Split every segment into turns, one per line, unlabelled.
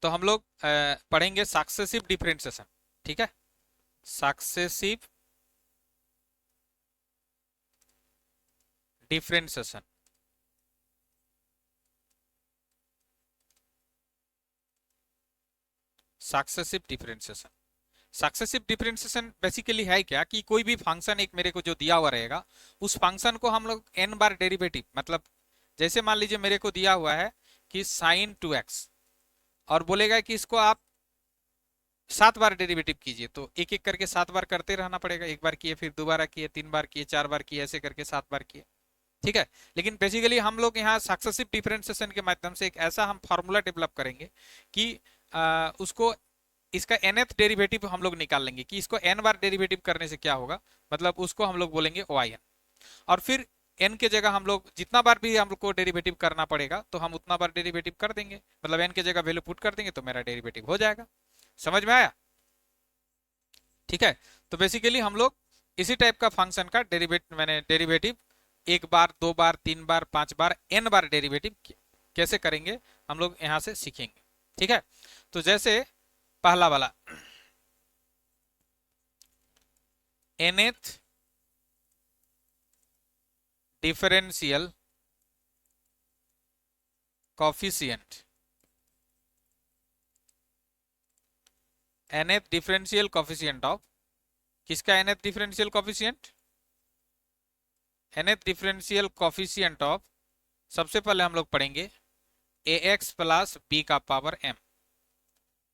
तो हम लोग पढ़ेंगे सक्सेसिव डिफरेंशिएशन। ठीक है, successive differentiation. Successive differentiation, successive differentiation basically है क्या कि कोई भी फंक्शन एक मेरे को जो दिया हुआ रहेगा, उस फंक्शन को हम लोग n बार डेरिवेटिव, मतलब जैसे मान लीजिए मेरे को दिया हुआ है कि sin 2x और बोलेगा कि इसको आप 7 बार डेरिवेटिव कीजिए, तो एक एक करके 7 बार करते रहना पड़ेगा। एक बार किए, फिर दोबारा किए, 3 बार किए, 4 बार किए, ऐसे करके 7 बार किए। ठीक है, लेकिन बेसिकली हम लोग यहाँ सक्सेसिव डिफरेंशिएशन के माध्यम से एक ऐसा हम फॉर्मूला डेवलप करेंगे कि उसको इसका nth डेरिवेटिव हम लोग निकाल लेंगे कि इसको n बार डेरिवेटिव करने से क्या होगा, मतलब उसको हम लोग बोलेंगे yn। और फिर n के जगह हम लोग जितना बार भी हम लोग को डेरिवेटिव करना पड़ेगा तो हम उतना बार डेरिवेटिव कर देंगे, मतलब n के जगह वैल्यू पुट कर देंगे तो मेरा डेरिवेटिव हो जाएगा। समझ में आया? ठीक है, तो बेसिकली हम लोग इसी टाइप का फंक्शन का डेरिवेटिव 1 बार, 2 बार, 3 बार, 5 बार, n बार डेरिवेटिव कैसे करेंगे हम लोग यहां से सीखेंगे। ठीक है, तो जैसे पहला वाला nth differential coefficient, nth differential coefficient of किसका nth differential coefficient, nth differential coefficient of सबसे पहले हम लोग पढ़ेंगे ax प्लस बी का पावर m,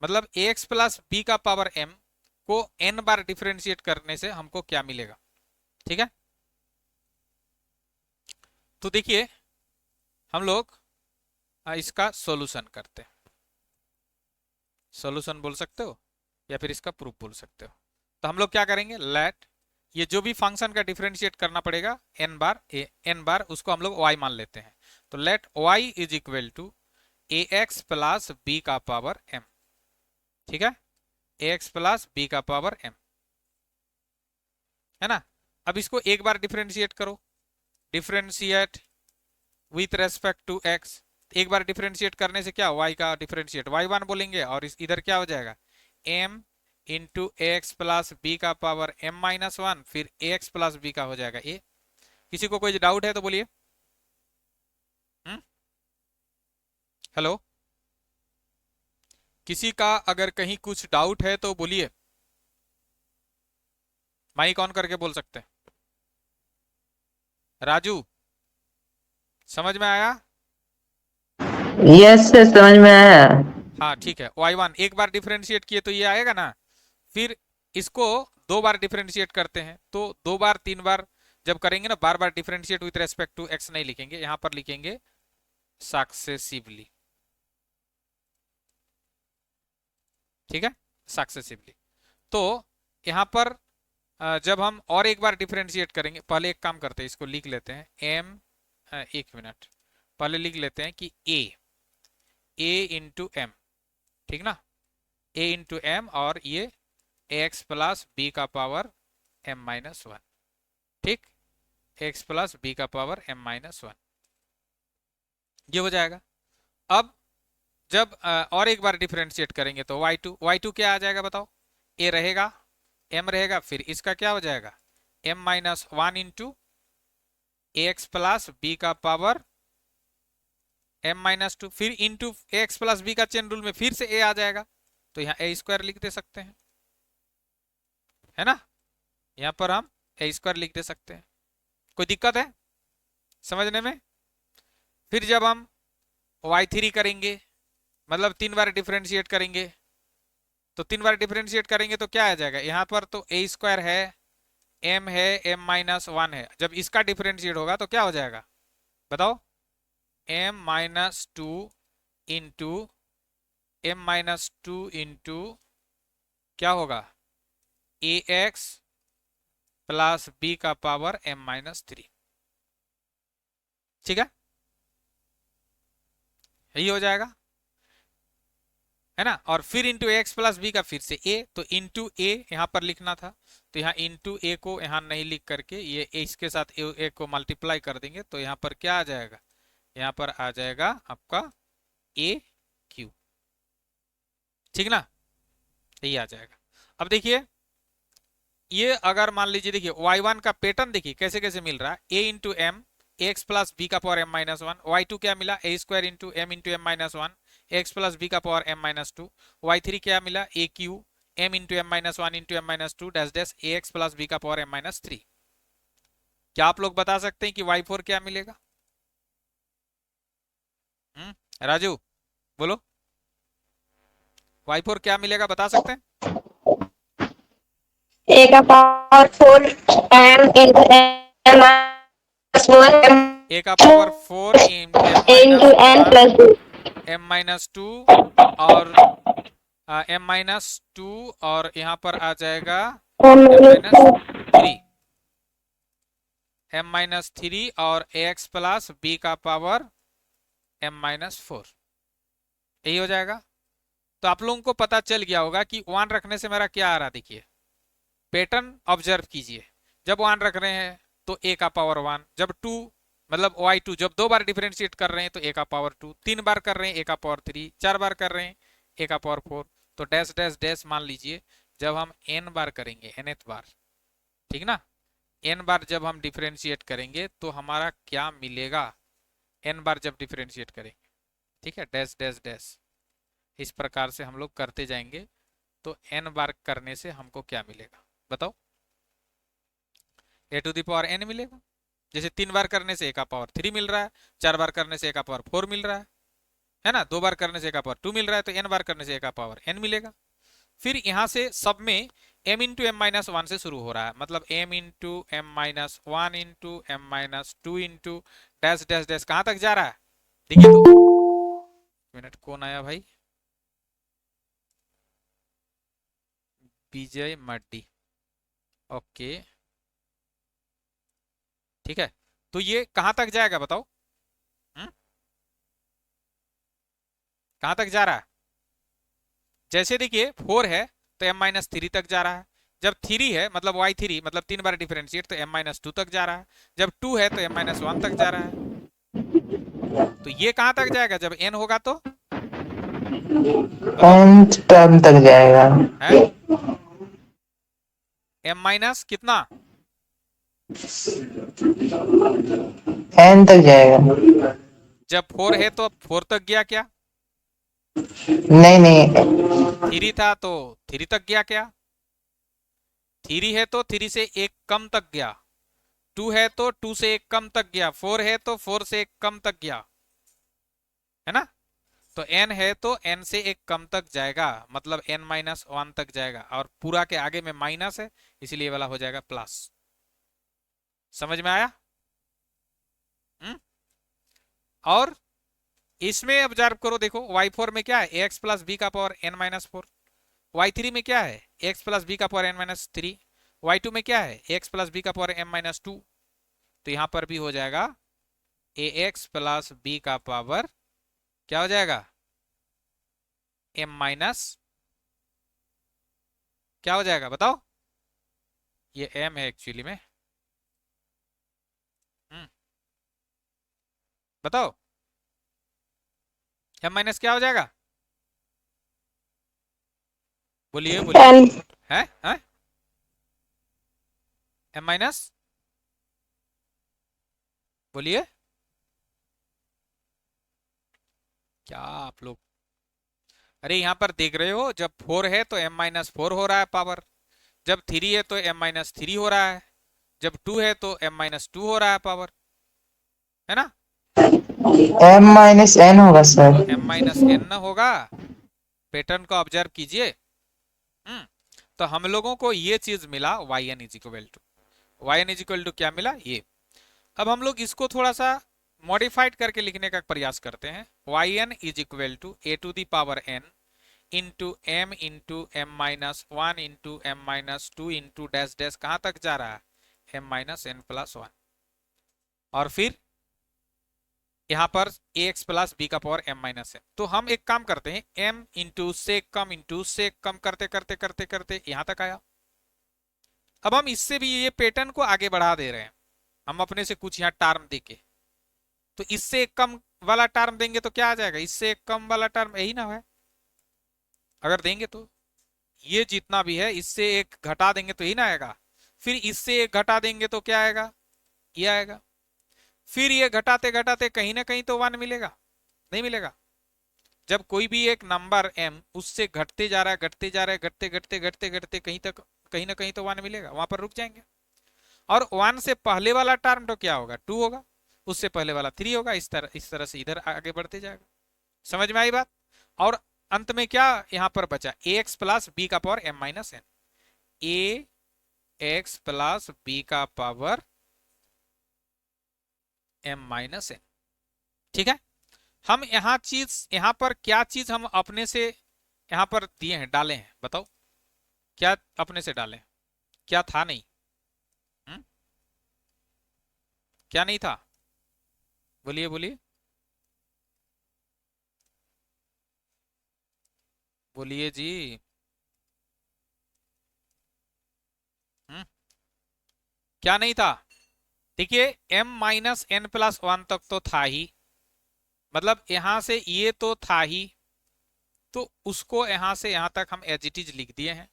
मतलब ax प्लस बी का पावर m को n बार डिफरेंशिएट करने से हमको क्या मिलेगा। ठीक है, तो देखिए हम लोग इसका सॉल्यूशन करते हैं। सॉल्यूशन बोल सकते हो या फिर इसका प्रूफ बोल सकते हो। तो हम लोग क्या करेंगे, लेट ये जो भी फंक्शन का डिफरेंशिएट करना पड़ेगा n बार उसको हम लोग y मान लेते हैं। तो let y is equal to ax plus b का पावर m। ठीक है, ax प्लस बी का पावर m है ना। अब इसको एक बार डिफरेंशिएट करो, differentiate with respect to x। एक बार डिफरेंशिएट करने से क्या, y का डिफरेंशिएट y1 बोलेंगे और इस इधर क्या हो जाएगा m into x plus b का पावर m-1, फिर ax प्लस बी का हो जाएगा a। किसी को कोई डाउट है तो बोलिए। हेलो, किसी का अगर कहीं कुछ डाउट है तो बोलिए, माइक ऑन करके बोल सकते हैं। राजू, समझ में आया?
यस सर, समझ में आया।
हाँ ठीक है, y1 एक बार डिफरेंशिएट किए तो ये आएगा ना, फिर इसको 2 बार डिफरेंशिएट करते हैं तो 2 बार 3 बार जब करेंगे ना, बार बार differentiate with respect to x नहीं लिखेंगे, यहां पर लिखेंगे सक्सेसिवली। ठीक है, सक्सेसिवली। तो यहां पर जब हम और एक बार डिफरेंशिएट करेंगे, पहले एक काम करते हैं, इसको लिख लेते हैं m, एक मिनट, पहले लिख लेते हैं कि a इंटू एम, ठीक ना, a इंटू एम और ये एक्स प्लस बी का पावर m-1। ठीक, एक्स प्लस बी का पावर m-1 ये हो जाएगा। अब जब और एक बार डिफरेंशिएट करेंगे तो y2 क्या आ जाएगा बताओ, a रहेगा, m रहेगा, फिर इसका क्या हो जाएगा m-1 into x plus b का पावर m-2, फिर इंटू एक्स प्लस बी का चेन रूल में फिर से a आ जाएगा, तो यहाँ a² लिख दे सकते हैं, है ना। यहाँ पर हम a² लिख दे सकते हैं। कोई दिक्कत है समझने में? फिर जब हम y3 करेंगे, मतलब 3 बार डिफरेंशिएट करेंगे, तो 3 बार डिफरेंशिएट करेंगे तो क्या आ जाएगा, यहाँ पर तो a² है, m है, m-1 है, जब इसका डिफरेंशिएट होगा तो क्या हो जाएगा बताओ, m-2 इंटू m-2 इंटू क्या होगा ax प्लस बी का पावर m-3। ठीक है, यही हो जाएगा, है ना। और फिर इंटू एक्स प्लस बी का फिर से a, तो इंटू ए यहां पर लिखना था, तो यहाँ इंटू ए को यहाँ नहीं लिख करके ये इसके साथ ए को मल्टीप्लाई कर देंगे, तो यहाँ पर क्या आ जाएगा, यहाँ पर आ जाएगा आपका a क्यू। ठीक ना, यही आ जाएगा। अब देखिए ये अगर मान लीजिए, देखिए y1 का पैटर्न देखिए कैसे कैसे मिल रहा है, a into m x plus b का power m minus one, y two क्या मिला a square into m minus one x plus b का power m minus two, y three क्या मिला a cube m into m minus one into m minus two dash dash a x plus b का power m minus three. क्या आप लोग बता सकते हैं कि वाई फोर क्या मिलेगा? राजू बोलो, वाई फोर क्या मिलेगा बता सकते हैं?
ए का power 4 m into m minus 1 m
a का पावर 4 इन m
into
minus
n
one
plus 2
m minus two और एम माइनस टू और यहाँ पर आ जाएगा
m
m minus
minus
three, m minus three और एक्स प्लस बी का पावर एम माइनस फोर, यही हो जाएगा। तो आप लोगों को पता चल गया होगा कि वन रखने से मेरा क्या आ रहा, देखिए पैटर्न ऑब्जर्व कीजिए। जब वन रख रहे हैं तो ए का पावर वन, जब टू मतलब वाई टू जब दो बार डिफरेंशिएट कर रहे हैं तो ए का पावर टू, तीन बार कर रहे हैं ए का पावर थ्री, चार बार कर रहे हैं ए का पावर फोर। तो डैश डैश डैश मान लीजिए जब हम एन बार करेंगे एनथ बार, ठीक ना, एन बार जब हम डिफरेंशिएट करेंगे तो हमारा क्या मिलेगा, एन बार जब डिफरेंशिएट करेंगे, ठीक है, डैश डैश डैश इस प्रकार से हम लोग करते जाएंगे। तो एन बार करने से हमको क्या मिलेगा बताओ? ए टू द पावर एन मिलेगा। जैसे तीन बार करने से ए का पावर थ्री मिल रहा है, चार बार करने से ए का पावर फोर मिल रहा है ना, दो बार करने से ए का पावर टू मिल रहा है, तो एन बार करने से ए का पावर एन मिलेगा। फिर यहां से सब में m into m minus one से शुरू हो रहा है, मतलब m into m minus one into m minus two into dash dash dash कहां तक जा रहा है देखिए तो। मिनट, कौन आया भाई? विजय मड्डी, ओके ठीक है। तो ये कहां तक जाएगा बताओ? कहां तक जा रहा है? जैसे देखिए फोर है तो एम माइनस थ्री तक जा रहा है, जब थ्री है मतलब वाई थ्री मतलब तीन बार डिफरेंशिएट तो एम माइनस टू तक जा रहा है, जब टू है तो एम माइनस वन तक जा रहा है। तो ये कहां तक जाएगा जब एन होगा तो बताओ?
nth टर्म तक जाएगा।
है एम माइनस कितना,
n तक जाएगा।
जब फोर है तो फोर तक गया क्या?
नहीं नहीं,
थ्री था तो थ्री तक गया क्या? थ्री है तो थ्री से एक कम तक गया, टू है तो टू से एक कम तक गया, फोर है तो फोर से एक कम तक गया, है ना। तो n है तो n से एक कम तक जाएगा, मतलब n माइनस वन तक जाएगा, और पूरा के आगे में माइनस है इसलिए वाला हो जाएगा प्लस। समझ में आया? और इसमें ऑब्जर्व करो, देखो y4 में क्या है ax प्लस बी का power n minus four, y3 में क्या है x प्लस बी का power n minus three, y2 में क्या है x प्लस बी का पावर m माइनस टू। तो यहां पर भी हो जाएगा ax प्लस बी का पावर क्या हो जाएगा m माइनस क्या हो जाएगा बताओ? ये m है एक्चुअली में, बताओ m माइनस क्या हो जाएगा, बोलिए बोलिए।
एन
है m माइनस, बोलिए क्या आप लोग? अरे यहां पर देख रहे हो जब फोर है तो m माइनस फोर हो रहा है पावर, जब थ्री है तो m माइनस थ्री हो रहा है, जब टू है तो m माइनस टू हो रहा है पावर, है ना।
m माइनस n होगा सर।
तो m माइनस एन न होगा, पैटर्न को ऑब्जर्व कीजिए। तो हम लोगों को ये चीज मिला yn is equal to, yn is equal to क्या मिला ये। अब हम लोग इसको थोड़ा सा मॉडिफाइड करके लिखने का प्रयास करते हैं, yn is equal to a to the power n into m minus one into m minus two into dash dash कहां तक जा रहा है m minus n plus one, और फिर यहां पर ax प्लस बी का पावर m माइनस एन। तो हम एक काम करते हैं, m इंटू से कम करते करते करते करते यहां तक आया। अब हम इससे भी ये पैटर्न को आगे बढ़ा दे रहे हैं, हम अपने से कुछ यहाँ टर्म देके, तो इससे एक कम वाला टर्म देंगे तो क्या आ जाएगा, इससे एक कम वाला टर्म यही ना है, अगर देंगे तो ये जितना भी है इससे एक घटा देंगे तो ही ना आएगा, फिर इससे एक घटा देंगे तो क्या आएगा, ये आएगा, फिर ये घटाते घटाते कहीं ना कहीं तो 1 मिलेगा, नहीं मिलेगा। जब कोई भी एक नंबर m उससे घटते जा रहा है, घटते जा रहा है, घटते घटते घटते घटते कहीं तक कहीं ना कहीं तो 1 मिलेगा, वहां पर रुक जाएंगे। और 1 से पहले वाला टर्म तो क्या होगा, 2 होगा, उससे पहले वाला 3 होगा, इस तरह से इधर आगे बढ़ते जाएगा। समझ में आई बात। और अंत में क्या यहां पर बचा, ए एक्स प्लस बी का पावर m माइनस एन, ए एक्स प्लस बी का पावर m माइनस एन। ठीक है, हम यहां पर क्या चीज हम अपने से यहां पर दिए हैं, डाले हैं, बताओ क्या अपने से डाले, क्या था नहीं, हुँ? क्या नहीं था, बोलिए बोलिए बोलिए जी। क्या नहीं था, देखिए m माइनस एन प्लस 1 तक तो था ही, मतलब यहां से ये तो था ही, तो उसको यहां से यहां तक हम एज इट इज लिख दिए हैं।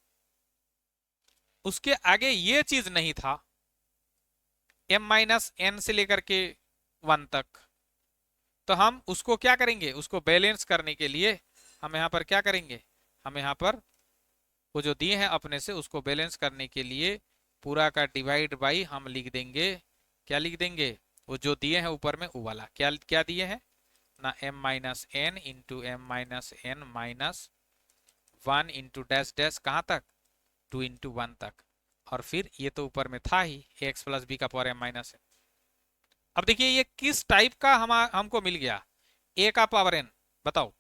उसके आगे ये चीज नहीं था, m माइनस एन से लेकर के 1 तक, तो हम उसको क्या करेंगे, उसको बैलेंस करने के लिए हम यहां पर क्या करेंगे, हम यहां पर वो जो दिए हैं अपने से उसको बैलेंस करने के लिए पूरा का डिवाइड बाई हम लिख देंगे, क्या लिख देंगे, वो जो दिए हैं ऊपर में वो वाला, क्या क्या दिए हैं ना, m minus n into m minus n minus 1 into dash dash कहाँ तक, 2 इंटू 1 तक, और फिर ये तो ऊपर में था ही एक्स प्लस बी का पावर m माइनस एन। अब देखिए ये किस टाइप का हमको मिल गया, a का पावर n, बताओ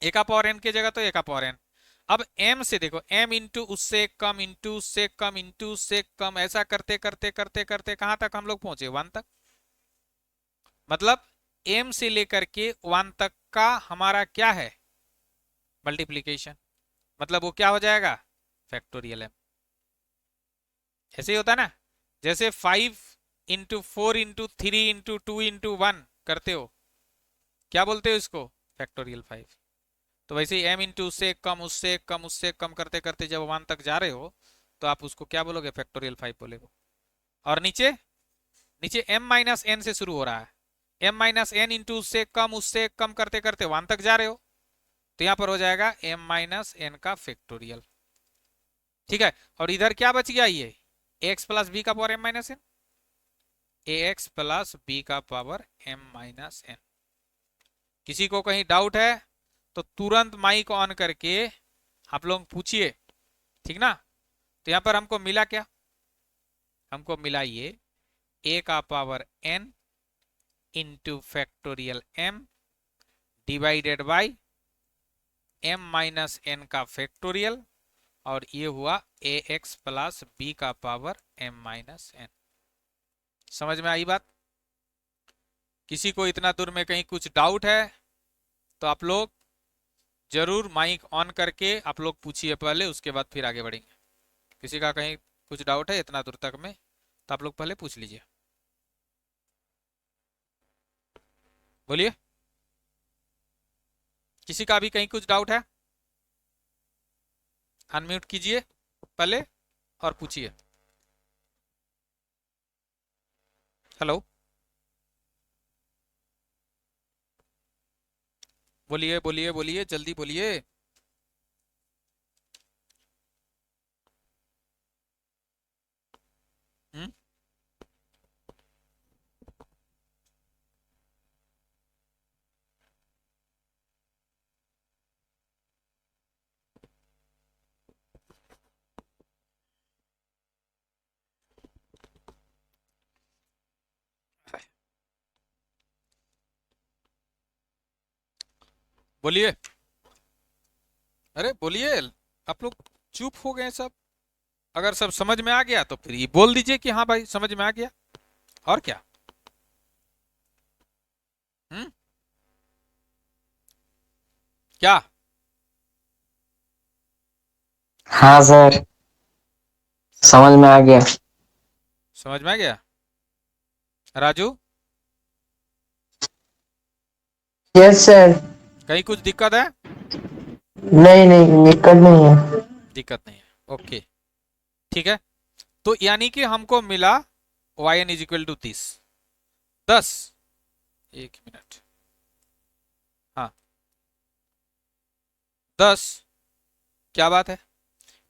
a का पावर n की जगह तो a का पावर n। अब m से देखो, m इंटू उससे कम इंटू उससे कम इंटू उससे कम, ऐसा करते करते करते करते कहां तक हम लोग पहुंचे, 1 तक। मतलब m से लेकर के 1 तक का हमारा क्या है, मल्टीप्लीकेशन, मतलब वो क्या हो जाएगा, फैक्टोरियल m। ऐसे ही होता है ना, जैसे 5 इंटू 4 इंटू 3 इंटू 2 इंटू 1 करते हो, क्या बोलते हो इसको, फैक्टोरियल 5। तो वैसे ही m इंटू उससे कम उससे कम उससे कम करते करते जब 1 तक जा रहे हो तो आप उसको क्या बोलोगे, फैक्टोरियल 5 बोलेगे। और नीचे नीचे m माइनस एन से शुरू हो रहा है, m माइनस एन इंटू उससे कम करते करते 1 तक जा रहे हो, तो यहां पर हो जाएगा m माइनस एन का फैक्टोरियल। ठीक है, और इधर क्या बच गया, ये x प्लस बी का पावर m माइनस एन, ax प्लस बी का पावर m माइनस एन। किसी को कहीं डाउट है तो तुरंत माइक ऑन करके आप लोग पूछिए, ठीक ना। तो यहां पर हमको मिला क्या, हमको मिला ये a का power n into factorial m divided by m minus n का फैक्टोरियल, और ये हुआ ax प्लस बी का पावर m माइनस n। समझ में आई बात। किसी को इतना दूर में कहीं कुछ डाउट है तो आप लोग जरूर माइक ऑन करके आप लोग पूछिए पहले, उसके बाद फिर आगे बढ़ेंगे। किसी का कहीं कुछ डाउट है इतना दूर तक में तो आप लोग पहले पूछ लीजिए, बोलिए। किसी का भी कहीं कुछ डाउट है, अनम्यूट कीजिए पहले और पूछिए। हेलो, बोलिए बोलिए बोलिए, जल्दी बोलिए। हम्म, बोलिए, अरे बोलिए, आप लोग चुप हो गए सब। अगर सब समझ में आ गया तो फिर ये बोल दीजिए कि हाँ भाई समझ में आ गया, और क्या। हम्म, क्या,
हाँ सर,
समझ
समझ में आ गया।
समझ में आ गया। Raju,
yes sir.
कहीं कुछ दिक्कत है,
नहीं नहीं दिक्कत नहीं है।
दिक्कत नहीं है, ओके। ठीक है, तो यानी कि हमको मिला y n is equal to 30। 10, एक मिनट, हाँ 10। क्या बात है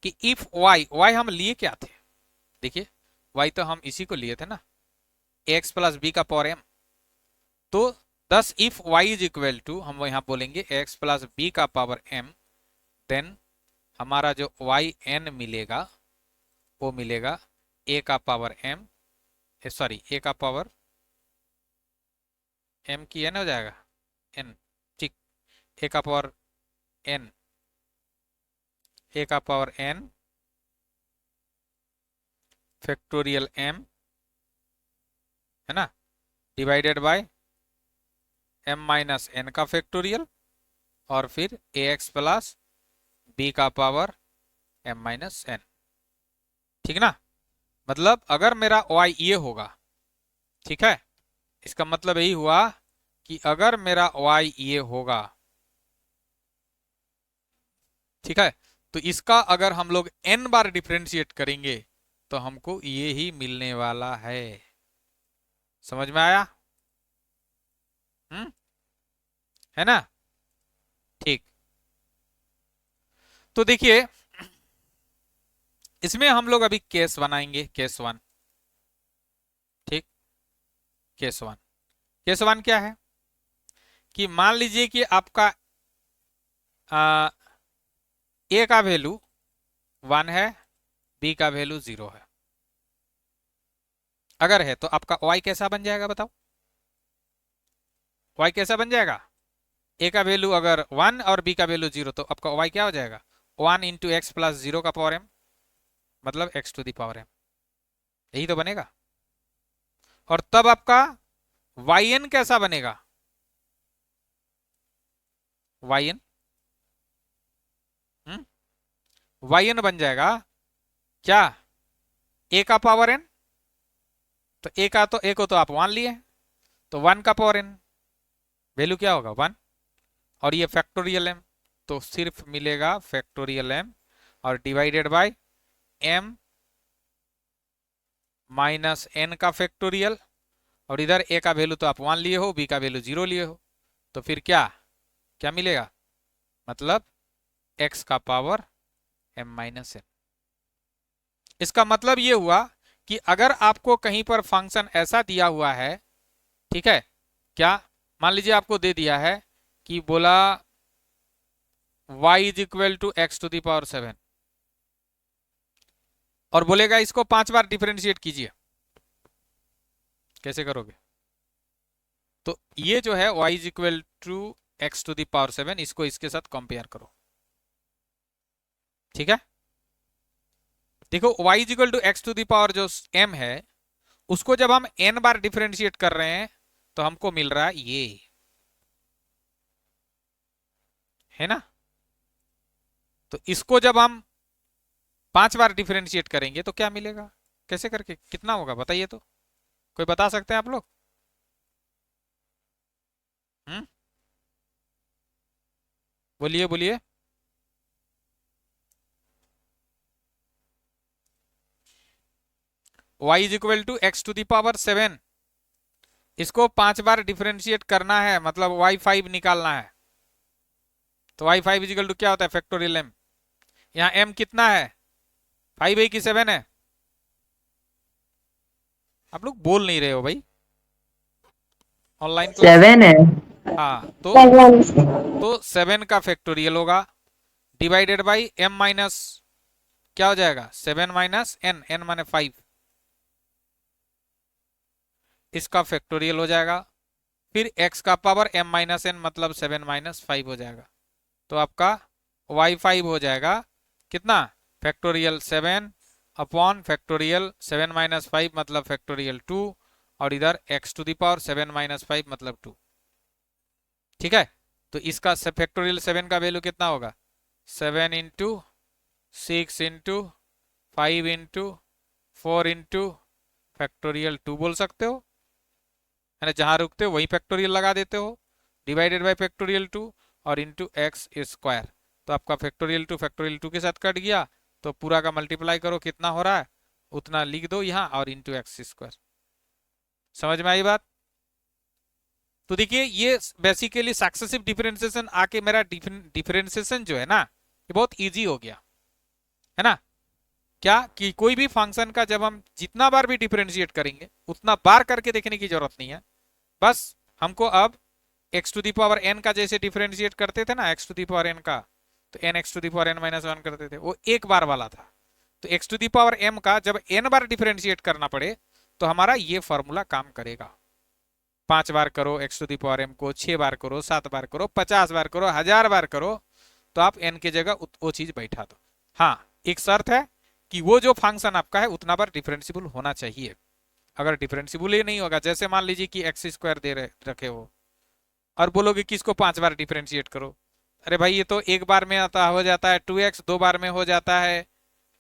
कि इफ वाई, वाई हम लिए क्या थे, देखिए वाई तो हम इसी को लिए थे ना, एक्स प्लस बी का पावर एम। तो 10 if y is equal to, हम यहां बोलेंगे एक्स प्लस बी का पावर एम, देन हमारा जो वाई एन मिलेगा वो मिलेगा ए का पावर एम, सॉरी ए का पावर एम की एन हो जाएगा, एन, ठीक, ए का पावर एन, ए का पावर एन फैक्टोरियल एम, है ना, divided by m minus n का फैक्टोरियल, और फिर ए एक्स प्लस बी का पावर एम माइनस एन। ठीक ना, मतलब अगर मेरा y ये होगा, ठीक है, इसका मतलब यही हुआ कि अगर मेरा y ये होगा, ठीक है, तो इसका अगर हम लोग n बार डिफरेंशिएट करेंगे तो हमको ये ही मिलने वाला है। समझ में आया? है ना? ठीक, तो देखिए इसमें हम लोग अभी केस बनाएंगे, केस वन। ठीक, केस वन, केस वन क्या है कि मान लीजिए कि आपका ए का वैल्यू 1 है, बी का वैल्यू 0 है। अगर है तो आपका y कैसा बन जाएगा बताओ? y कैसा बन जाएगा? a का वैल्यू अगर 1 और b का वैल्यू 0, तो आपका y क्या हो जाएगा? 1 इंटू एक्स प्लस 0 का पावर m, मतलब x to the power m, यही तो बनेगा। और तब आपका yn कैसा बनेगा? yn yn बन जाएगा क्या? a का पावर n, तो a को तो आप 1 लिए, तो 1 का पावर n वैल्यू क्या होगा? 1, और ये फैक्टोरियल m, तो सिर्फ मिलेगा फैक्टोरियल m, और divided by m minus n का फैक्टोरियल, और इधर a का वैल्यू तो आप 1 लिए हो, b का वैल्यू 0 लिए हो, तो फिर क्या क्या मिलेगा? मतलब x का पावर m माइनस n। इसका मतलब ये हुआ कि अगर आपको कहीं पर फंक्शन ऐसा दिया हुआ है, ठीक है, क्या मान लीजिए आपको दे दिया है कि बोला y is equal to x to the power 7, और बोलेगा इसको 5 बार डिफरेंशिएट कीजिए, कैसे करोगे? तो ये जो है y is equal to x to the power 7, इसको इसके साथ कंपेयर करो। ठीक है, देखो y is equal to x to the power जो m है, उसको जब हम n बार डिफरेंशिएट कर रहे हैं तो हमको मिल रहा है ये, है ना। तो इसको जब हम 5 बार डिफरेंशिएट करेंगे तो क्या मिलेगा? कैसे करके कितना होगा बताइए तो, कोई बता सकते हैं आप लोग? बोलिए बोलिए। y is equal to x to the power 7, इसको 5 बार डिफरेंशिएट करना है, मतलब y5 निकालना है। तो y5 इज इक्वल टू क्या होता है? Factorial m। यहाँ m कितना है? 5 है कि 7 है? आप लोग बोल नहीं रहे हो भाई, ऑनलाइन क्लास
7 है।
हाँ, तो 7 का फैक्टोरियल होगा, डिवाइडेड बाई m माइनस क्या हो जाएगा? 7 माइनस n, n माने 5, इसका फैक्टोरियल हो जाएगा, फिर x का पावर m माइनस n, मतलब 7 माइनस 5 हो जाएगा। तो आपका y5 हो जाएगा कितना? फैक्टोरियल 7 अपॉन फैक्टोरियल 7 माइनस 5, मतलब फैक्टोरियल 2, और इधर x to the power 7 minus 5 मतलब 2। ठीक है, तो इसका फैक्टोरियल 7 का वैल्यू कितना होगा? 7 into 6 into 5 into 4 into factorial 2 बोल सकते हो, है ना, जहां रुकते हो वही फैक्टोरियल लगा देते हो, डिवाइडेड बाय फैक्टोरियल 2 और इंटू एक्स स्क्वायर, तो आपका फैक्टोरियल टू के साथ कट गया, तो पूरा का मल्टीप्लाई करो, कितना हो रहा है उतना लिख दो यहाँ, और इंटू एक्स स्क्वायर। समझ में आई बात? तो देखिए ये बेसिकली सक्सेसिव डिफरेंशिएशन आके मेरा डिफरेंशिएशन जो है ना ये बहुत इजी हो गया है ना। क्या कि कोई भी फंक्शन का जब हम जितना बार भी डिफरेंशिएट करेंगे उतना बार करके देखने की जरूरत नहीं है, बस हमको अब x to the power n का जैसे डिफरेंशिएट करते थे ना, x to the power n का, तो n x to the power n minus one करते थे, वो एक बार वाला था। तो x to the power m का जब एन बार डिफरेंशिएट करना पड़े तो हमारा ये फॉर्मूला काम करेगा। 5 बार करो x to the power m को, 6 बार करो, 7 बार करो, 50 बार करो, 1000 बार करो, तो आप एन की जगह वो चीज बैठा दो। हाँ, एक शर्त है कि वो जो फंक्शन आपका है उतना बार डिफरेंशिएबल होना चाहिए। अगर डिफरेंशिएबल ही नहीं होगा, जैसे मान लीजिए कि एक्स स्क्वायर दे रखे हो और बोलोगे कि इसको 5 बार डिफरेंशिएट करो, अरे भाई ये तो एक बार में आता हो जाता है 2x, 2 बार में हो जाता है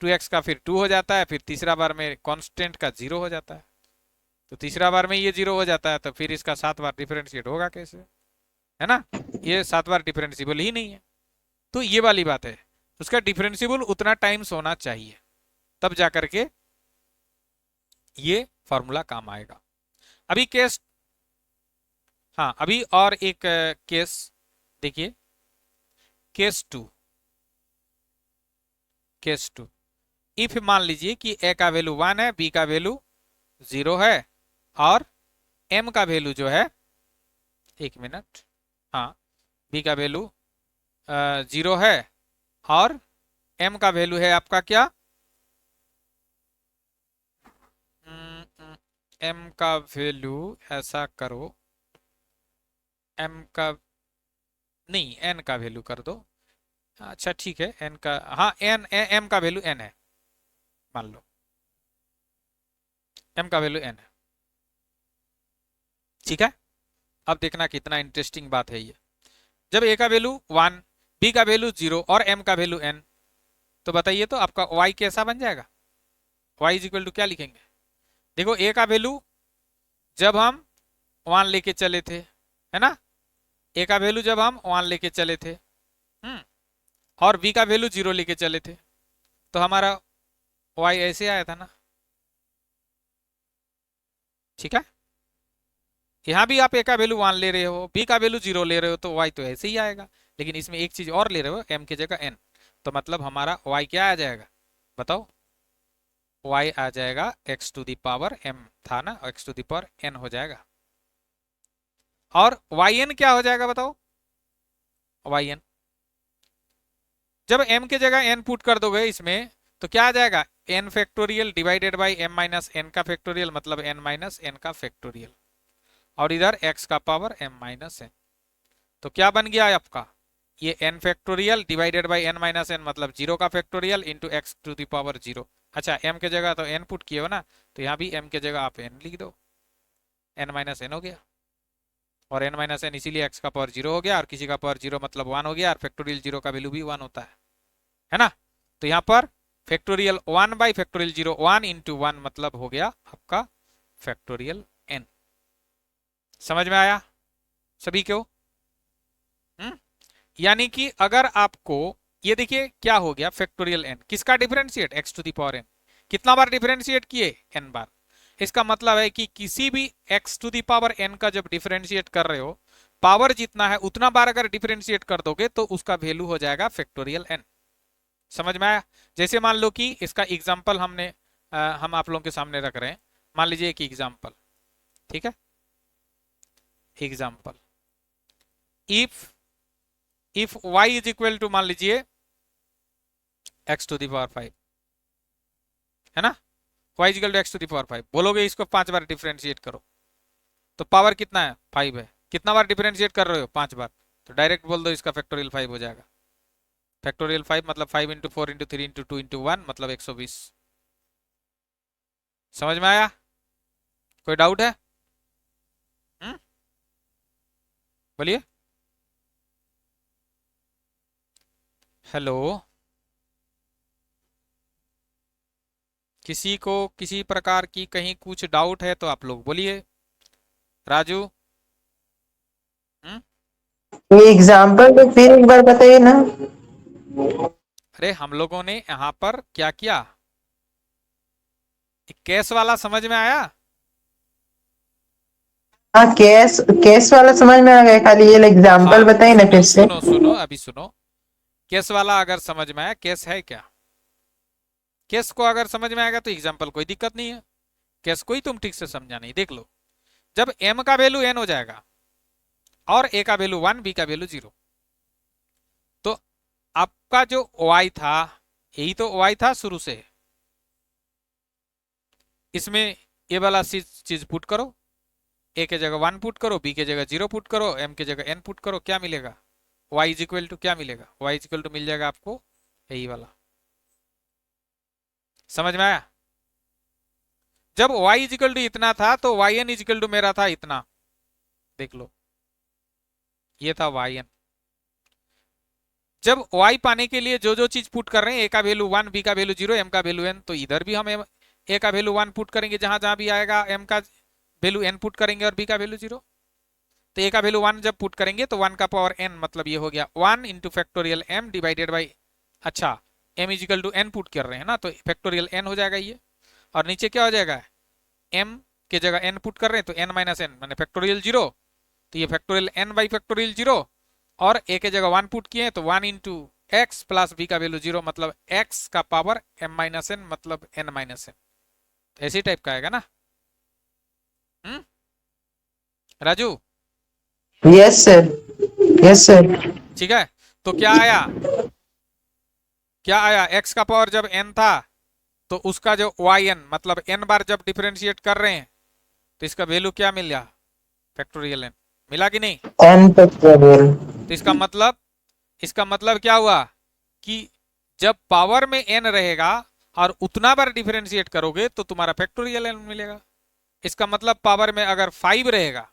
2x का फिर 2 हो जाता है, फिर तीसरा बार में कांस्टेंट का 0 हो जाता है, तो तीसरा बार में ये 0 हो जाता है, तो फिर इसका 7 बार डिफरेंशिएट होगा कैसे, है ना? ये 7 बार डिफरेंशिएबल ही नहीं है। तो ये वाली बात है, उसका डिफरेंशिएबल उतना टाइम्स होना चाहिए, तब जाकर के ये फॉर्मूला काम आएगा। अभी केस, हाँ अभी और एक केस देखिए, केस टू। इफ मान लीजिए कि ए का वैल्यू 1 है, बी का वैल्यू 0 है, और एम का वैल्यू जो है, एक मिनट, हाँ बी का वैल्यू 0 है और एम का वैल्यू है आपका क्या, एम का वैल्यू ऐसा करो, एम का नहीं एन का वैल्यू कर दो, अच्छा ठीक है एन का, हाँ एन एम का वैल्यू एन है, मान लो एम का वैल्यू एन है, ठीक है। अब देखना कितना इंटरेस्टिंग बात है ये, जब ए का वैल्यू 1, बी का वैल्यू 0 और एम का वैल्यू n, तो बताइए तो आपका y कैसा बन जाएगा? y इज इक्वल टू क्या लिखेंगे? देखो ए का वैल्यू जब हम 1 लेके चले थे, है ना, ए का वैल्यू जब हम 1 लेके चले थे, और बी का वैल्यू 0 लेके चले थे, तो हमारा y ऐसे आया था ना, ठीक है। यहां भी आप ए का वैल्यू 1 ले रहे हो, बी का वैल्यू 0 ले रहे हो, तो y तो ऐसे ही आएगा, लेकिन इसमें एक चीज और ले रहे हो, m की जगह n, तो मतलब हमारा y क्या आ जाएगा बताओ? y आ जाएगा x to the power m था ना, x to the power n हो जाएगा, और yn क्या हो जाएगा बताओ? yn जब m की जगह n पुट कर दोगे इसमें तो क्या आ जाएगा? n factorial divided by m minus n का फैक्टोरियल, मतलब n माइनस n का फैक्टोरियल, और इधर x का पावर m माइनस n, तो क्या बन गया आपका? ये n factorial divided by n minus n, मतलब 0 का factorial into x to the power 0। अच्छा m के जगह तो n पुट किए हो ना, तो यहाँ भी m के जगह आप n लिख दो, n माइनस n हो गया, और n माइनस n इसीलिए x का पावर 0 हो गया, और किसी का पावर 0 मतलब 1 हो गया, और फैक्टोरियल 0 का वैल्यू भी 1 होता है ना। तो यहाँ पर फैक्टोरियल 1 बाई फैक्टोरियल 0, 1 इंटू 1 मतलब हो गया आपका फैक्टोरियल n। समझ में आया सभी को? यानी कि अगर आपको ये देखिए क्या हो गया, फैक्टोरियल n किसका differentiate? x to the power n, कितना बार डिफरेंशिएट किए? n बार। इसका मतलब है कि किसी भी x to the power n का जब डिफरेंशिएट कर रहे हो, पावर जितना है उतना बार अगर डिफरेंशिएट कर दोगे तो उसका वैल्यू हो जाएगा फैक्टोरियल n। समझ में आया? जैसे मान लो कि इसका एग्जांपल हम आप लोगों के सामने रख रहे हैं, मान लीजिए एक एग्जांपल, ठीक है, example if y is equal to, मान लीजिए x टू दी पावर 5, है ना, y is equal to x to the power 5, बोलोगे इसको 5 बार डिफरेंशिएट करो, तो पावर कितना है? 5 है, कितना बार डिफरेंशिएट कर रहे हो? 5 बार, तो डायरेक्ट बोल दो इसका फैक्टोरियल 5 हो जाएगा। फैक्टोरियल 5 मतलब 5 इंटू 4 इंटू 3 इंटू 2 इंटू 1 मतलब 120। समझ में आया? कोई डाउट है? बोलिए। हेलो, किसी को किसी प्रकार की कहीं कुछ डाउट है तो आप लोग बोलिए। राजू,
ये एग्जाम्पल तो फिर एक बार बताइए ना।
अरे हम लोगों ने यहां पर क्या किया, केस वाला समझ में आया?
हाँ, केस केस वाला समझ में आ गया, खाली ये एग्जांपल
हाँ
बताइए ना
सुनो
फिर से।
सुनो सुनो, अभी सुनो। केस वाला अगर समझ में आया, केस है क्या, केस को अगर समझ में आएगा तो एग्जाम्पल कोई दिक्कत नहीं है। केस को ही तुम ठीक से समझा नहीं, देख लो। जब m का वैल्यू n हो जाएगा और a का वैल्यू 1, b का वैल्यू 0, तो आपका जो y था, यही तो y था शुरू से, इसमें ये वाला चीज पुट करो, a के जगह 1 पुट करो, b के जगह 0 पुट करो, m के जगह n पुट करो, क्या मिलेगा, y इज इक्वल टू क्या मिलेगा, y इज इक्वल टू मिल जाएगा आपको यही वाला। समझ में आया? जब y इज इक्वल टू इतना था तो yn इज इक्वल टू मेरा था इतना, देख लो, ये था yn। जब y पाने के लिए जो जो चीज पुट कर रहे हैं, a का वैल्यू 1, b का वैल्यू 0, m का वैल्यू n, तो इधर भी हम a का वैल्यू 1 पुट करेंगे, जहां जहां भी आएगा m का वैल्यू n पुट करेंगे और b का वैल्यू 0। तो a का वैल्यू 1 जब पुट करेंगे तो 1 का पावर n, मतलब ये हो गया 1 into factorial m divided by, अच्छा m is equal to n put कर रहे हैं ना, तो फैक्टोरियल n हो जाएगा ये। और नीचे क्या हो जाएगा, m के जगह n पुट कर रहे हैं तो n माइनस n मैंने फैक्टोरियल 0, तो ये फैक्टोरियल n बाई फैक्टोरियल 0, और a के जगह 1 पुट किए हैं तो 1 इंटू एक्स प्लस b का वैल्यू 0, मतलब x का पावर m माइनस n, मतलब n माइनस n। ऐसी टाइप का आएगा ना, Raju?
Yes sir, yes sir.
ठीक है, तो क्या आया, क्या आया, x का पावर जब n था तो उसका जो yn, मतलब n बार जब डिफरेंशिएट कर रहे हैं तो इसका वैल्यू क्या मिल गया, फैक्टोरियल n, मिला कि नहीं?
N factorial.
तो इसका मतलब क्या हुआ कि जब पावर में n रहेगा और उतना बार डिफरेंशिएट करोगे तो तुम्हारा फैक्टोरियल n मिलेगा। इसका मतलब पावर में अगर 5 रहेगा,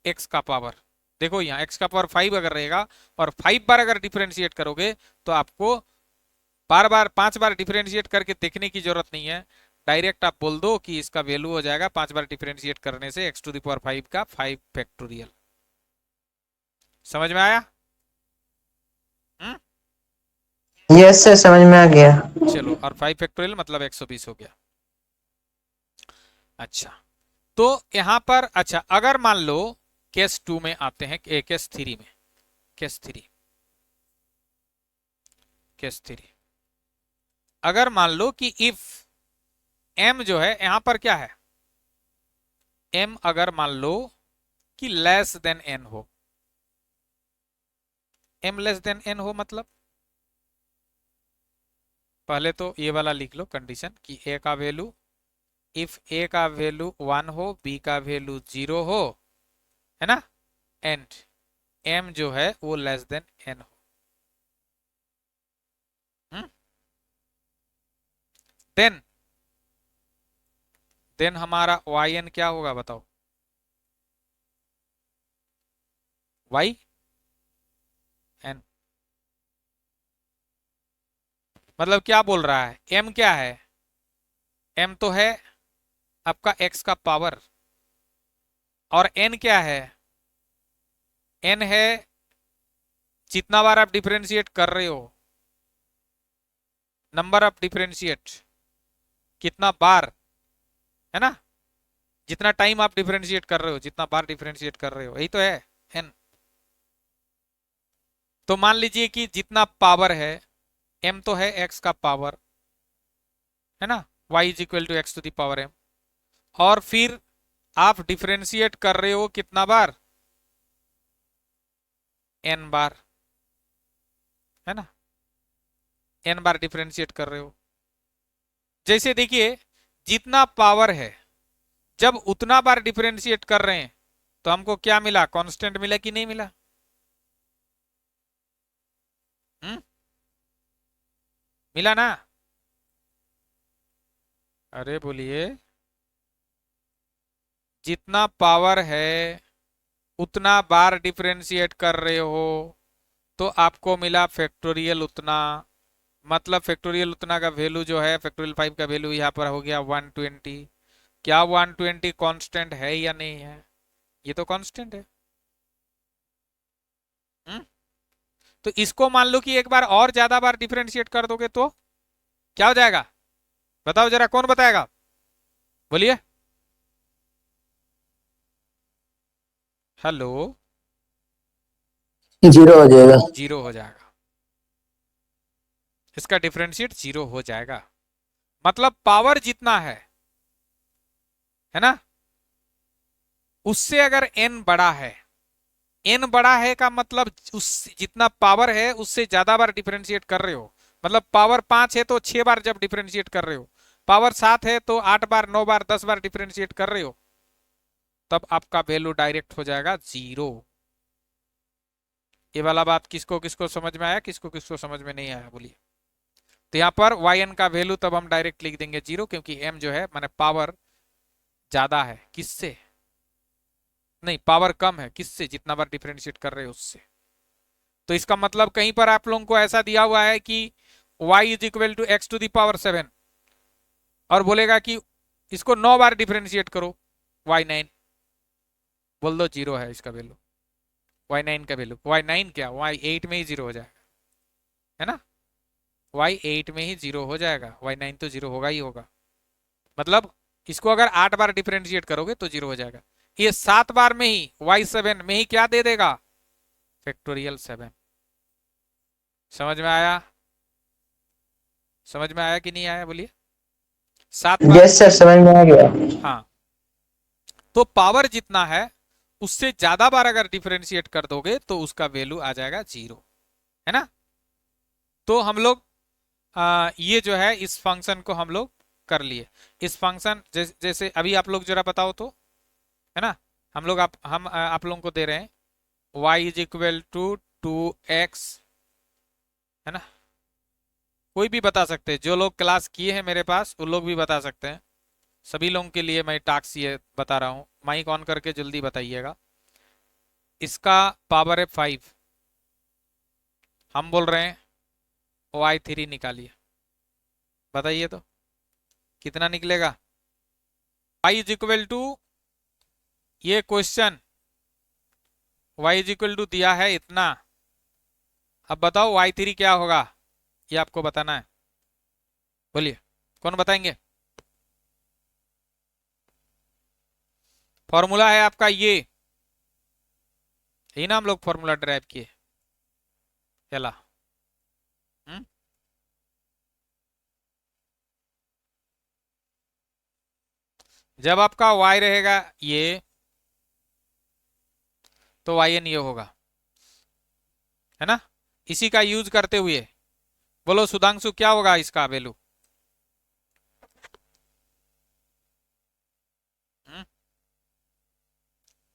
x का पावर, देखो यहाँ x का पावर 5 अगर रहेगा और 5 बार अगर डिफरेंशिएट करोगे तो आपको बार बार 5 बार डिफरेंशिएट करके देखने की जरूरत नहीं है, डायरेक्ट आप बोल दो कि इसका वैल्यू हो जाएगा 5 बार डिफरेंशिएट करने से x टू द पावर 5 का 5 फैक्टोरियल। समझ में आया? हम्म,
यस सर, समझ में आ गया।
चलो, और 5 फैक्टोरियल मतलब 120 हो गया। अच्छा, तो यहां पर, अच्छा अगर मान लो केस 2 में आते हैं, केस 3 में, केस 3, केस 3, अगर मान लो कि इफ m जो है यहां पर क्या है, m अगर मान लो कि लेस देन n हो, m लेस देन n हो, मतलब पहले तो ये वाला लिख लो कंडीशन कि a का वैल्यू, इफ a का वैल्यू 1 हो, b का वैल्यू 0 हो, है ना, एंड m जो है वो लेस देन n हो। देन हमारा yn क्या होगा बताओ, y n, मतलब क्या बोल रहा है, m क्या है, m तो है आपका x का पावर, और n क्या है, n है जितना बार आप डिफरेंशिएट कर रहे हो, नंबर ऑफ डिफरेंशिएट, कितना बार, है ना, जितना टाइम आप डिफरेंशिएट कर रहे हो, जितना बार डिफरेंशिएट कर रहे हो, यही तो है n। तो मान लीजिए कि जितना पावर है, m तो है x का पावर, है ना, y is equal to x to the power m, और फिर आप डिफरेंशिएट कर रहे हो कितना बार, n बार, है ना, n बार डिफरेंशिएट कर रहे हो। जैसे देखिए, जितना पावर है जब उतना बार डिफरेंशिएट कर रहे हैं तो हमको क्या मिला, कांस्टेंट मिला कि नहीं मिला? मिला ना? अरे बोलिए, जितना पावर है उतना बार डिफरेंशिएट कर रहे हो तो आपको मिला फैक्टोरियल उतना, मतलब फैक्टोरियल उतना का वैल्यू जो है, फैक्टोरियल 5 का वैल्यू यहाँ पर हो गया 120। क्या 120 कांस्टेंट है या नहीं है? ये तो कांस्टेंट है। तो इसको मान लो कि एक बार और ज्यादा बार डिफरेंशिएट कर दोगे तो क्या हो जाएगा? बताओ जरा, कौन बताएगा? बोलिए। हेलो।
जीरो हो जाएगा।
जीरो हो जाएगा। इसका डिफरेंशिएट जीरो हो जाएगा। मतलब पावर जितना है ना, उससे अगर n बड़ा है, n बड़ा है का मतलब उस जितना पावर है उससे ज्यादा बार डिफरेंशिएट कर रहे हो। मतलब पावर 5 है तो 6 बार जब डिफरेंशिएट कर रहे हो, पावर 7 है तो 8 बार, 9 बार, 10 बार डिफरेंशिएट कर रहे हो, तब आपका वैल्यू डायरेक्ट हो जाएगा जीरो। ये वाला बात किसको किसको समझ में आया, किसको किसको समझ में नहीं आया, बोलिए। तो यहाँ पर yn का वैल्यू तब हम डायरेक्ट लिख देंगे जीरो, क्योंकि m जो है माने पावर ज्यादा है किससे, नहीं पावर कम है किससे, जितना बार डिफरेंशिएट कर रहे हो उससे। तो इसका मतलब कहीं पर आप लोगों को ऐसा दिया हुआ है कि y is equal to x to the power 7 और बोलेगा कि इसको 9 बार डिफरेंशिएट करो, y9, बोल दो जीरो है इसका वैल्यू, y9 का वैल्यू, y9 क्या, y8 में ही जीरो हो जाएगा, है ना, y8 में ही जीरो हो जाएगा, y9 तो जीरो होगा ही होगा। मतलब इसको अगर 8 बार डिफरेंशिएट करोगे तो जीरो हो जाएगा। ये 7 बार में ही y7 में ही क्या दे देगा, फैक्टोरियल 7। समझ में आया? समझ में आया कि नहीं आया, बोलिए। 7 बार।
यस सर, समझ में आ गया।
हाँ, तो पावर जितना है उससे ज्यादा बार अगर डिफरेंशिएट कर दोगे तो उसका वैल्यू आ जाएगा जीरो, है ना। तो हम लोग ये जो है इस फंक्शन को हम लोग कर लिए। इस फंक्शन जैसे अभी आप लोग जरा बताओ तो, है ना, हम लोग आप लोगों को दे रहे हैं y is equal to 2x, है ना। कोई भी बता सकते हैं, जो लोग क्लास किए हैं मेरे पास वो लोग भी बता सकते हैं। सभी लोगों के लिए मैं टास्क ये बता रहा हूँ, माइक ऑन करके जल्दी बताइएगा। इसका पावर है 5, हम बोल रहे हैं y3 निकालिए, बताइए तो कितना निकलेगा। y इज इक्वल टू, ये question y is equal to दिया है इतना, अब बताओ y3 क्या होगा, ये आपको बताना है। बोलिए, कौन बताएंगे? फॉर्मूला है आपका ये, यही ना हम लोग फॉर्मूला ड्राइव किए, चला। जब आपका y रहेगा ये, तो yn ये होगा, है ना। इसी का यूज करते हुए बोलो सुधांशु क्या होगा इसका वैल्यू?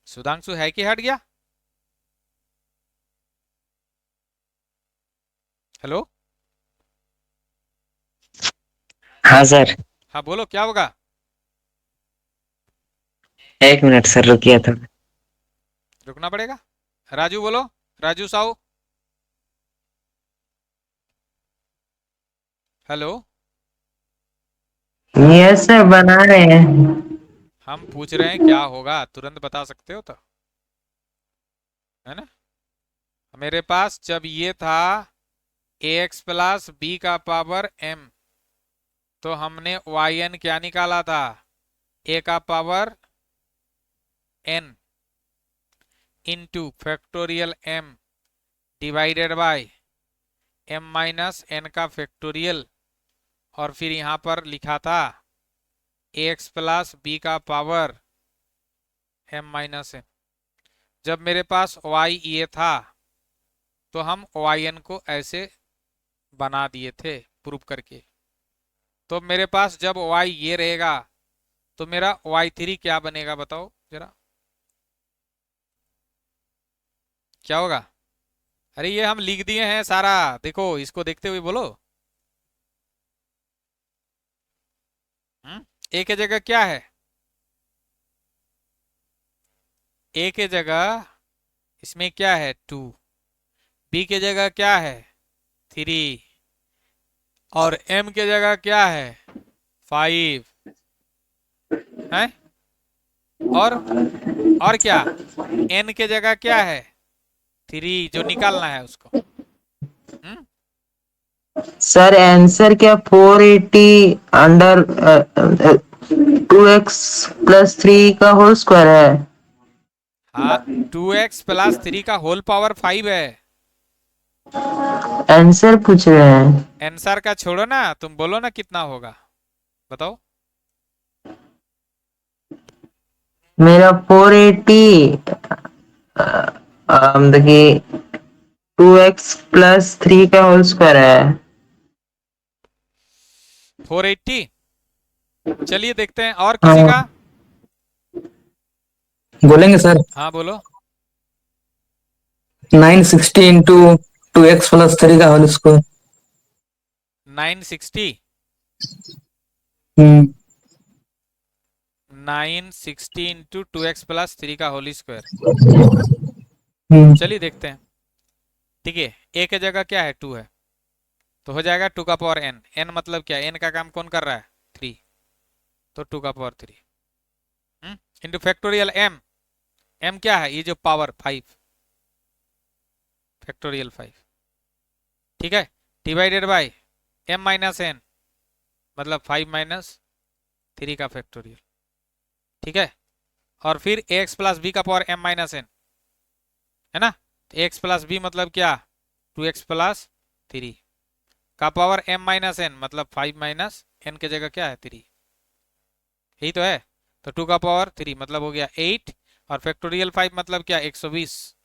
सुधांशु है कि हट गया? हेलो।
हाँ सर।
हाँ बोलो क्या होगा?
एक मिनट सर, रुकिए तो।
रुकना पड़ेगा। राजू बोलो, Raju Sahu. Hello.
Yes sir, बना रहे हैं।
हम पूछ रहे हैं क्या होगा, तुरंत बता सकते हो तो, है ना। मेरे पास जब ये था ax प्लस बी का पावर m, तो हमने yn क्या निकाला था, a का power n into factorial m divided by m minus n का फैक्टोरियल, और फिर यहां पर लिखा था ax प्लस बी का पावर m माइनस n। जब मेरे पास y ये था तो हम yn को ऐसे बना दिए थे प्रूफ करके। तो मेरे पास जब y ये रहेगा तो मेरा y3 क्या बनेगा, बताओ जरा क्या होगा। अरे ये हम लिख दिए हैं सारा, देखो इसको देखते हुए बोलो। a के जगह क्या है, a के जगह इसमें क्या है 2, b के जगह क्या है 3, और m के जगह क्या है 5 है, और क्या n के जगह क्या है 3, जो निकालना है उसको।
सर आंसर क्या 480 अंडर 2x प्लस 3 का होल स्क्वायर है।
हाँ, 2x+3 का होल पावर 5 है।
आंसर पूछ रहे हैं।
आंसर का छोड़ो ना, तुम बोलो ना कितना होगा, बताओ।
मेरा 480 देखिए 2x प्लस 3 का होल स्क्वायर है।
480। चलिए देखते हैं और किसी
हाँ
का।
बोलेंगे सर।
हाँ बोलो।
960 इंटू 2x+3 का होल स्क्वायर।
960।
हम्म
960 इंटू 2x+3 का होल स्क्वायर।
हम्म
चलिए देखते हैं। ठीक है, ए की जगह क्या है, 2 है, तो हो जाएगा 2 का पावर एन। एन मतलब क्या, एन का काम कौन कर रहा है, 3, तो 2 का power 3 into factorial m. M क्या है, ये जो पावर 5, फैक्टोरियल 5। ठीक है, divided by m minus n, मतलब 5 माइनस 3 का फैक्टोरियल। ठीक है, और फिर ए एक्स प्लस बी का पावर एम माइनस एन, है ना। तो एक्स प्लस बी मतलब क्या, 2x+3 का पावर m माइनस एन, मतलब 5 माइनस एन के जगह क्या है, 3, यही तो है। तो 2 का पावर 3 मतलब हो गया 8, और फैक्टोरियल 5 मतलब क्या, 120।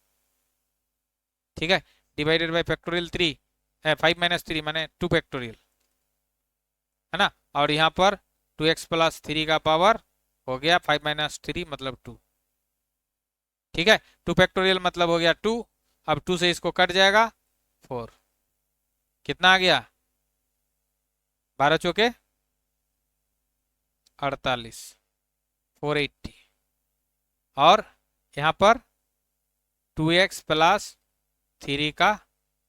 ठीक है, डिवाइडेड बाय फैक्टोरियल 3, 5 माइनस 3 माने 2 फैक्टोरियल, है ना। और यहाँ पर 2x+3 का पावर हो गया 5 माइनस 3 मतलब 2। ठीक है, 2 फैक्टोरियल मतलब हो गया 2, अब 2 से इसको कट जाएगा 4, कितना आ गया, 12 चौके 48, 480। और यहां पर 2x+3 का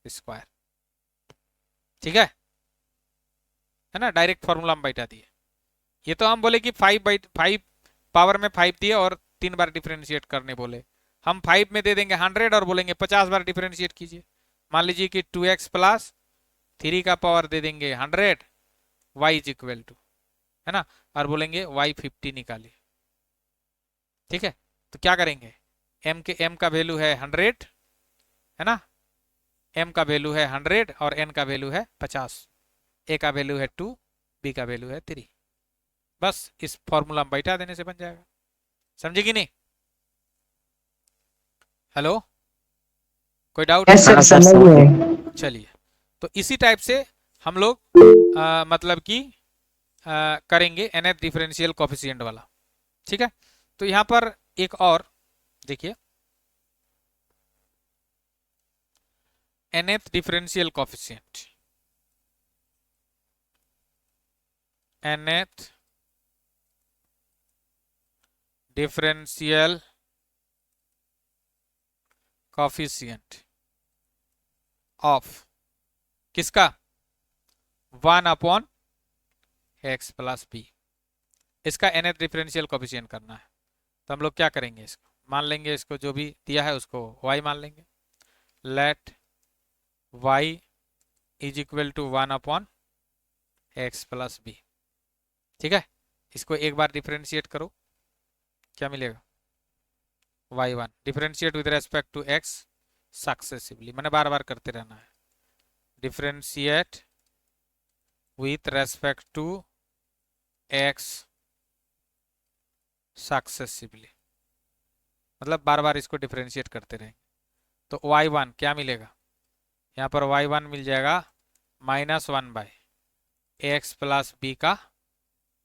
स्क्वायर। ठीक है ना, डायरेक्ट फॉर्मूला हम बैठा दिए। ये तो हम बोले कि 5 पावर में 5 दिए और 3 बार डिफरेंशिएट करने बोले। हम 5 में दे देंगे 100 और बोलेंगे 50 बार डिफरेंशिएट कीजिए। मान लीजिए कि 2x+3 का पावर दे देंगे 100, y इज इक्वल टू, है ना, और बोलेंगे y50 निकालिए। ठीक है, तो क्या करेंगे, m का वैल्यू है 100, है ना, m का वैल्यू है 100 और n का वैल्यू है 50, a का वैल्यू है 2, b का वैल्यू है 3। बस इस फॉर्मूला में बैठा देने से बन जाएगा। समझे कि नहीं। हेलो, कोई डाउट।
यस सर
हाँ सर
समझ
समझ गए।
गए।
चलिए, तो इसी टाइप से हम लोग मतलब कि करेंगे nth डिफरेंशियल कोफिशिएंट वाला। ठीक है, तो यहां पर एक और देखिए, nth differential coefficient, nth differential coefficient of किसका, 1/x+b। इसका nth डिफरेंशियल कोफिशिएंट करना है। तो हम लोग क्या करेंगे, इसको मान लेंगे, इसको जो भी दिया है उसको y मान लेंगे। Let y is equal to 1/x+b। ठीक है, इसको एक बार डिफरेंशिएट करो, क्या मिलेगा, y1 differentiate with respect to x successively, मैंने बार बार करते रहना है, differentiate with respect to x successively, मतलब बार बार इसको डिफरेंशिएट करते रहेंगे। तो y1 क्या मिलेगा, यहाँ पर y1 मिल जाएगा -1/ax+b का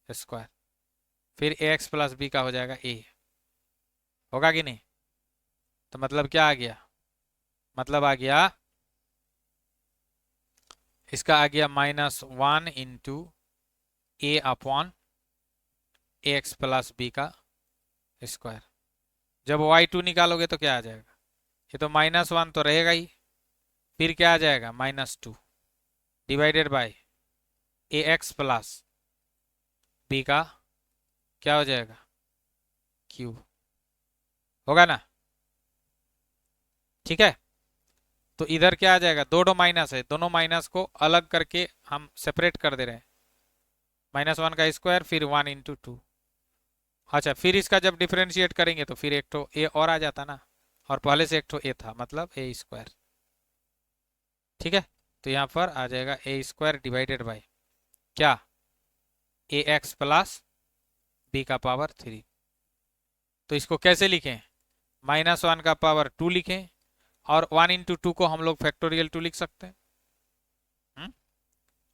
स्क्वायर, फिर ax+b का हो जाएगा a, होगा कि नहीं। तो मतलब क्या आ गया, मतलब आ गया, इसका आ गया -1 इंटू a/ax+b का स्क्वायर। जब y2 निकालोगे तो क्या आ जाएगा, ये तो -1 तो रहेगा ही, फिर क्या आ जाएगा -2 डिवाइडेड बाय ax+b का क्या हो जाएगा, क्यूब, होगा ना। ठीक है, तो इधर क्या आ जाएगा, दोनों माइनस है, दोनों माइनस को अलग करके हम सेपरेट कर दे रहे हैं। -1 का स्क्वायर फिर 1 इंटू 2। अच्छा, फिर इसका जब डिफरेंशिएट करेंगे तो फिर एक तो ए और आ जाता ना, और पहले से एक तो ए था, मतलब ए स्क्वायर। ठीक है, तो यहाँ पर आ जाएगा ए स्क्वायर डिवाइडेड बाई क्या, ए एक्स प्लस बी का पावर 3। तो इसको कैसे लिखें, -1 का पावर 2 लिखें, और 1 इंटू 2 को हम लोग फैक्टोरियल 2 लिख सकते हैं।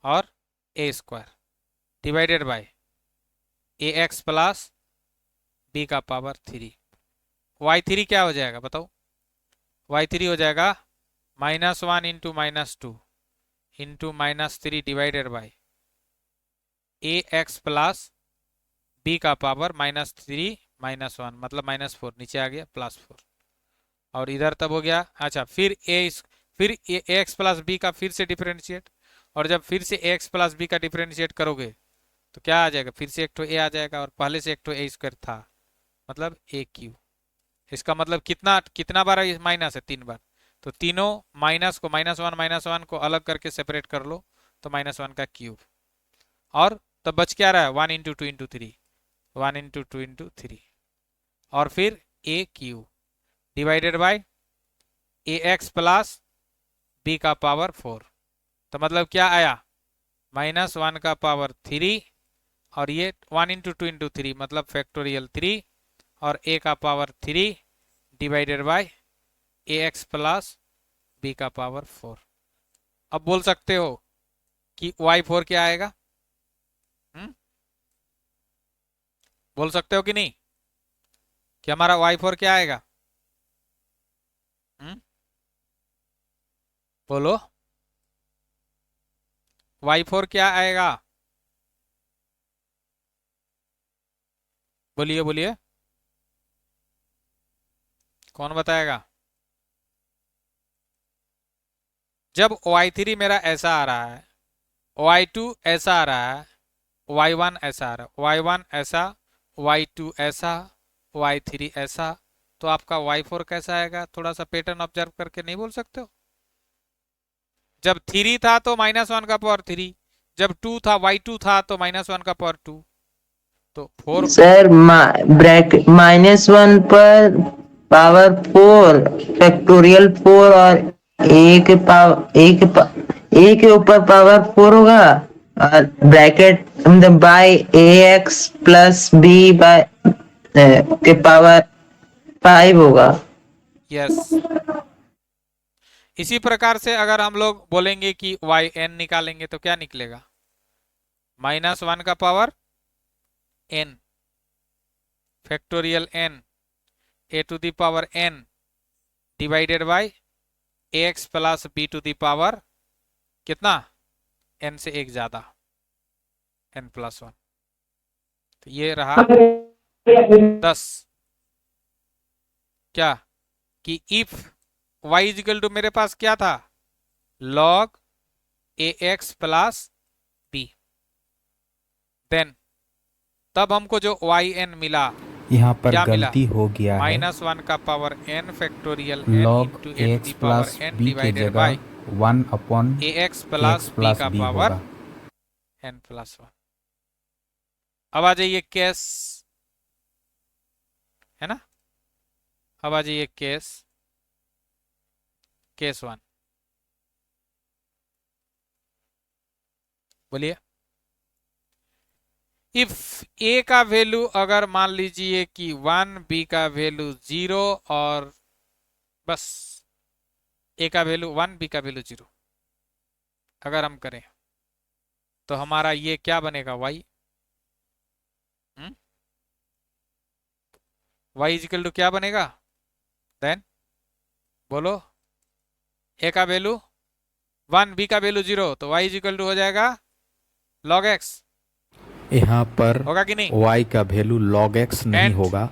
और a square divided by a x plus b का पावर 3। y3 क्या हो जाएगा बताओ, y3 हो जाएगा -1 into -2 into -3 divided by a x plus b का पावर -3 -1 मतलब -4, नीचे आ गया +4, और इधर तब हो गया। अच्छा, फिर ए एक्स प्लस बी का फिर से डिफरेंशिएट, और जब फिर से ए एक्स प्लस बी का डिफरेंशिएट करोगे तो क्या आ जाएगा, फिर से एक तो ए आ जाएगा, और पहले से एक तो ए स्क्वायर था, मतलब ए क्यू। इसका मतलब कितना कितना बार माइनस है, 3 बार। तो तीनों माइनस को -1 को अलग करके सेपरेट कर लो, तो -1 का क्यूब, और तब बच क्या रहा है, 1 इंटू 2 इंटू 3, 1 इंटू 2 इंटू 3, और फिर a cube divided by a x plus b का पावर 4। तो मतलब क्या आया, -1 का पावर 3, और ये 1 इंटू 2 इंटू 3 मतलब फैक्टोरियल 3, और ए का power 3 divided by a x plus b का पावर 4। अब बोल सकते हो कि y4 क्या आएगा, बोल सकते हो कि नहीं, कि हमारा y4 क्या आएगा, बोलो y4 क्या आएगा, बोलिए बोलिए, कौन बताएगा। जब y3 मेरा ऐसा आ रहा है, y2 ऐसा आ रहा है, y1 ऐसा आ रहा है, y1 ऐसा, y2 ऐसा, y3 ऐसा, तो आपका y4 कैसा आएगा, थोड़ा सा पैटर्न ऑब्जर्व करके नहीं बोल सकते हो। जब 3 था तो -1 का पावर 3, जब 2 था, y2 था तो -1 का पावर 2, तो 4।
सर ब्रैकेट -1 पर पावर 4 फैक्टोरियल 4 और ए के ऊपर पावर 4 होगा, और ब्रैकेट बाय ए एक्स प्लस बी बाय के पावर 5 होगा।
यस, इसी प्रकार से अगर हम लोग बोलेंगे कि yn निकालेंगे तो क्या निकलेगा, -1 का power n factorial n a to the power n divided by ax plus b to the power कितना, n से एक ज्यादा, n+1। तो ये रहा 10। क्या कि इफ y इजिकल टू मेरे पास क्या था, log ax plus b, then तब हमको जो yn मिला,
यहाँ पर
क्या
गलती हो गया है,
-1 का power n factorial
log
n a
ax plus
n
b के
डिवाइडेड
जगह
by
1 upon
ax plus b का
b
पावर
होगा।
n+1। अब आ जाइए केस, है ना, अब आ जाइए केस 1, बोलिए। इफ a का वैल्यू अगर मान लीजिए कि 1, b का वैल्यू 0, और बस a का वैल्यू 1, b का वैल्यू 0 अगर हम करें, तो हमारा ये क्या बनेगा, y y इजिकल टू क्या बनेगा, देन बोलो, a का वैल्यू 1, b का वैल्यू 0, तो y इजिकल टू हो जाएगा log x,
यहाँ पर
होगा कि नहीं,
y का वैल्यू log x नहीं
And
होगा,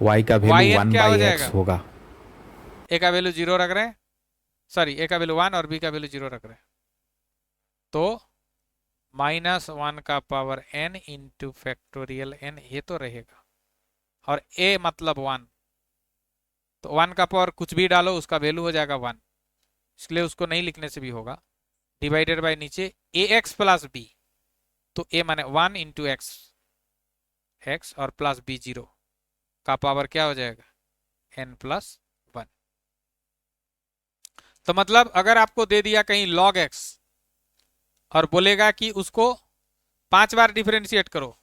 y का वैल्यू
yn
1
क्या हो
बाई
जाएगा?
x होगा।
a का वैल्यू 0 रख रहे हैं, सॉरी a का वैल्यू 1 और b का वैल्यू 0 रख रहे हैं, तो -1 का power n into factorial n ये तो रहेगा, और a मतलब 1, तो 1 का पावर कुछ भी डालो उसका वैल्यू हो जाएगा 1, इसलिए उसको नहीं लिखने से भी होगा, डिवाइडेड बाय नीचे ए एक्स प्लस बी, तो ए माने 1 इंटू एक्स, एक्स और प्लस बी 0 का पावर क्या हो जाएगा, n प्लस 1। तो मतलब अगर आपको दे दिया कहीं log x और बोलेगा कि उसको 5 बार डिफरेंशिएट करो,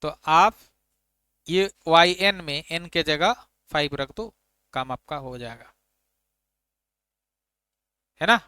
तो आप ये yn में n के जगह 5 रख दो, काम आपका हो जाएगा, है ना।